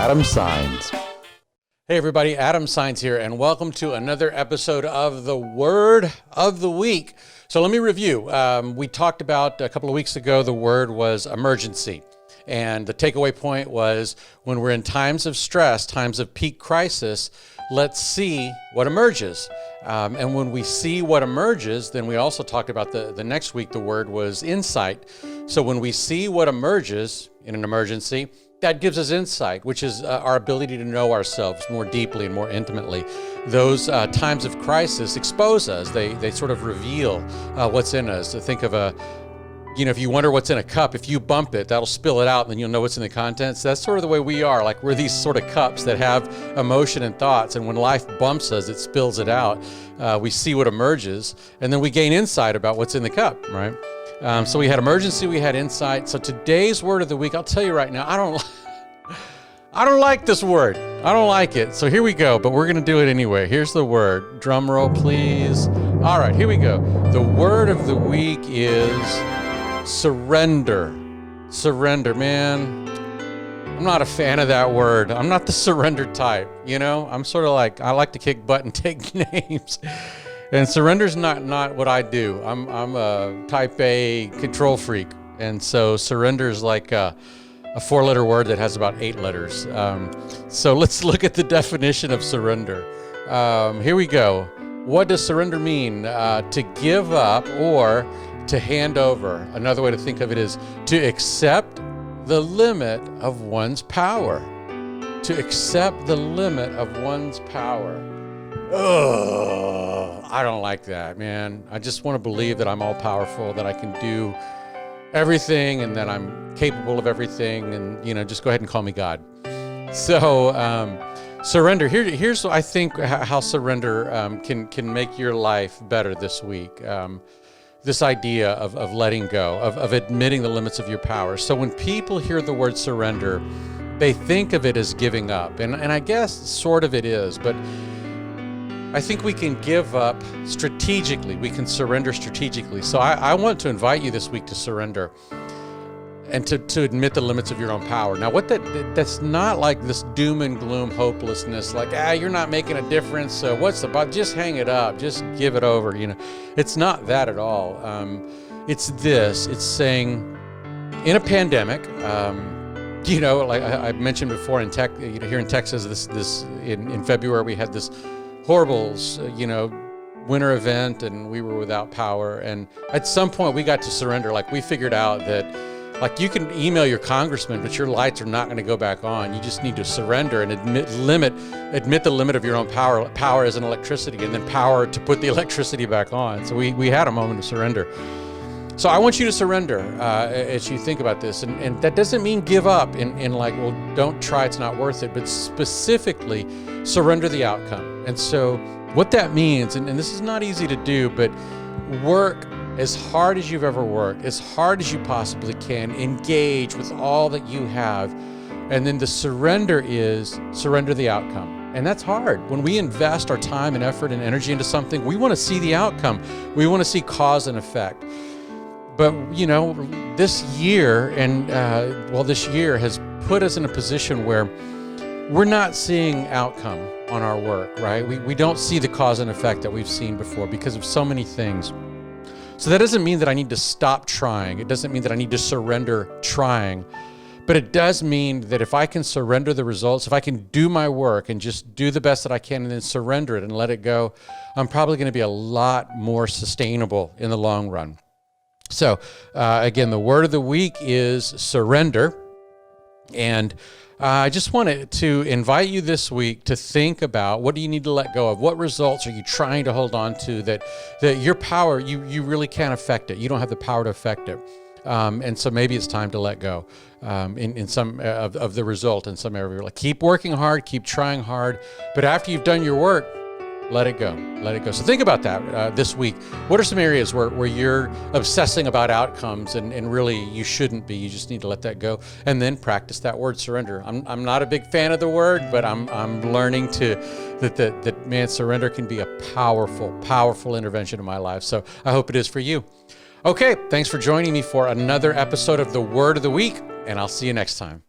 Adam Saenz. Hey everybody, Adam Saenz here, and welcome to another episode of the Word of the Week. So let me review. We talked about a couple of weeks ago, the word was emergency. And the takeaway point was when we're in times of stress, times of peak crisis, let's see what emerges. And when we see what emerges, then we also talked about the next week, the word was insight. So when we see what emerges in an emergency, that gives us insight, which is our ability to know ourselves more deeply and more intimately. Those times of crisis expose us. They sort of reveal what's in us. To think of if you wonder what's in a cup, if you bump it, that'll spill it out and then you'll know what's in the contents. That's sort of the way we are. Like we're these sort of cups that have emotion and thoughts, and when life bumps us, it spills it out. We see what emerges, and then we gain insight about what's in the cup, right? So we had emergency, we had insight. So today's word of the week, I'll tell you right now, I don't like this word. I don't like it. So here we go, but we're going to do it anyway. Here's the word. Drum roll, please. All right, here we go. The word of the week is surrender. Surrender, man. I'm not a fan of that word. I'm not the surrender type, I'm sort of like, I like to kick butt and take names. And surrender's not what I do. I'm a type A control freak. And so surrender is like a 4-letter word that has about 8 letters. So let's look at the definition of surrender. Here we go. What does surrender mean? To give up or to hand over. Another way to think of it is to accept the limit of one's power. To accept the limit of one's power. Oh, I don't like that, man. I just want to believe that I'm all powerful, that I can do everything, and that I'm capable of everything, and just go ahead and call me God. So surrender. Here's I think how surrender can make your life better this week. This idea of letting go, of admitting the limits of your power. So when people hear the word surrender, they think of it as giving up, and I guess sort of it is, but I think we can give up strategically. We can surrender strategically. So I want to invite you this week to surrender and to admit the limits of your own power. Now, that's not like this doom and gloom hopelessness, like, you're not making a difference, so what's the bother? Just hang it up, just give it over, It's not that at all. It's this, it's saying, in a pandemic, like I mentioned before in here in Texas, in February, we had this horrible, winter event, and we were without power. And at some point we got to surrender. Like we figured out that you can email your congressman, but your lights are not going to go back on. You just need to surrender and admit the limit of your own power. Power is an electricity, and then power to put the electricity back on. So we had a moment of surrender. So I want you to surrender as you think about this. And that doesn't mean give up in like, well, don't try, it's not worth it, but specifically surrender the outcome. And so what that means, and this is not easy to do, but work as hard as you've ever worked, as hard as you possibly can, engage with all that you have. And then the surrender is surrender the outcome. And that's hard. When we invest our time and effort and energy into something, we want to see the outcome. We want to see cause and effect. But, this year this year has put us in a position where we're not seeing outcome on our work, right? We don't see the cause and effect that we've seen before because of so many things. So that doesn't mean that I need to stop trying. It doesn't mean that I need to surrender trying. But it does mean that if I can surrender the results, if I can do my work and just do the best that I can and then surrender it and let it go, I'm probably going to be a lot more sustainable in the long run. So again, the word of the week is surrender. And I just wanted to invite you this week to think about, what do you need to let go of? What results are you trying to hold on to that your power, you really can't affect it. You don't have the power to affect it. And so maybe it's time to let go in some of the result in some area. Like keep working hard, keep trying hard, but after you've done your work, let it go. Let it go. So think about that this week. What are some areas where you're obsessing about outcomes and really you shouldn't be? You just need to let that go. And then practice that word surrender. I'm not a big fan of the word, but I'm learning that man, surrender can be a powerful intervention in my life. So I hope it is for you. Okay, thanks for joining me for another episode of the Word of the Week, and I'll see you next time.